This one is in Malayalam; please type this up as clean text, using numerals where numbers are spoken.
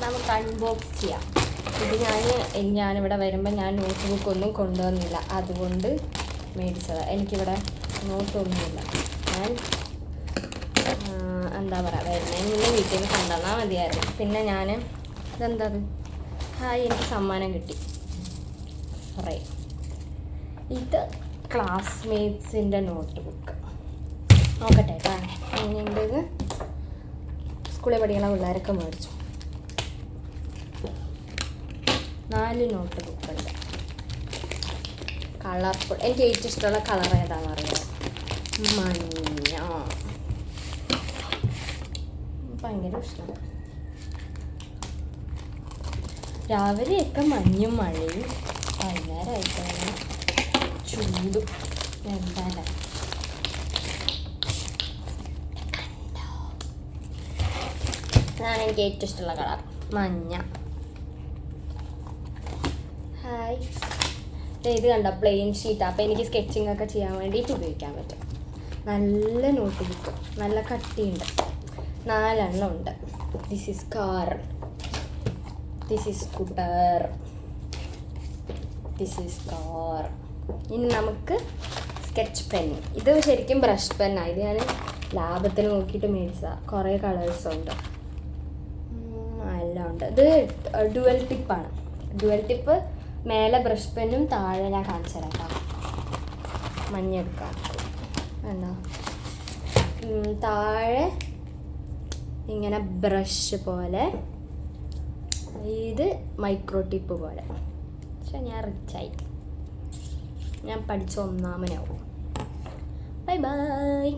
നമുക്ക് അൺബോക്സ് ചെയ്യാം. ഇത് ഞാനിവിടെ വരുമ്പോൾ ഞാൻ നോട്ട് ബുക്കൊന്നും കൊണ്ടുവന്നില്ല, അതുകൊണ്ട് മേടിച്ചത്. എനിക്കിവിടെ നോട്ടൊന്നുമില്ല. ഞാൻ എന്താ പറയുക, വരുന്നതിന് മുന്നേ വീട്ടിൽ നിന്ന് കൊണ്ടുവന്നാൽ മതിയായിരുന്നു. പിന്നെ ഞാൻ ഇതെന്തത് എനിക്ക് സമ്മാനം കിട്ടി. കുറേ ഇത് ക്ലാസ്മേറ്റ്സിൻ്റെ നോട്ട് ബുക്ക്. നോക്കട്ടെ കേട്ടോ എങ്ങനെയുണ്ട്. ഇത് സ്കൂളിൽ പഠിക്കണ പിള്ളേരൊക്കെ മേടിച്ചു. 4 നോട്ട് ബുക്കുണ്ട്. കളർഫുൾ. എനിക്ക് ഏറ്റവും ഇഷ്ടമുള്ള കളർ ഏതാണെന്ന് അറിയാം? മഞ്ഞ. ഭയങ്കര ഇഷ്ടമാണ്. രാവിലെയൊക്കെ മഞ്ഞും മഴയും, വൈകുന്നേരമായിട്ടാണ് ചൂടും. എന്തായാലും അതാണ് എനിക്ക് ഏറ്റവും ഇഷ്ടമുള്ള കളർ, മഞ്ഞ. ഹായ്. ഇത് കണ്ടോ, പ്ലെയിൻ ഷീറ്റ്. അപ്പോൾ എനിക്ക് സ്കെച്ചിങ് ഒക്കെ ചെയ്യാൻ വേണ്ടിയിട്ട് ഉപയോഗിക്കാൻ പറ്റും. നല്ല നോട്ട് ബുക്ക്, നല്ല കട്ടിയുണ്ട്. 4 എണ്ണം ഉണ്ട്. This is car, this is scooter, this is car. ഇനി നമുക്ക് സ്കെച്ച് പെൻ. ഇത് ശരിക്കും ബ്രഷ് പെന്നാണ്. ഇത് ഞാൻ ലാഭത്തിൽ നോക്കിയിട്ട് മേടിച്ചതാണ്. കുറേ കളേഴ്സ് ഉണ്ട്, എല്ലാം ഉണ്ട്. ഇത് ഡുവൽ ടിപ്പാണ്. Dual tip. മേലെ ബ്രഷ് പെന്നും താഴെ ഞാൻ കാണിച്ചു തരാം കേട്ടോ. മഞ്ഞ എടുക്കാം. വേണ്ടോ, താഴെ ഇങ്ങനെ ബ്രഷ് പോലെ, ഇത് മൈക്രോ ടിപ്പ് പോലെ. പക്ഷെ ഞാൻ റിച്ചായി, ഞാൻ പഠിച്ച 1ാമനാവും. Bye bye.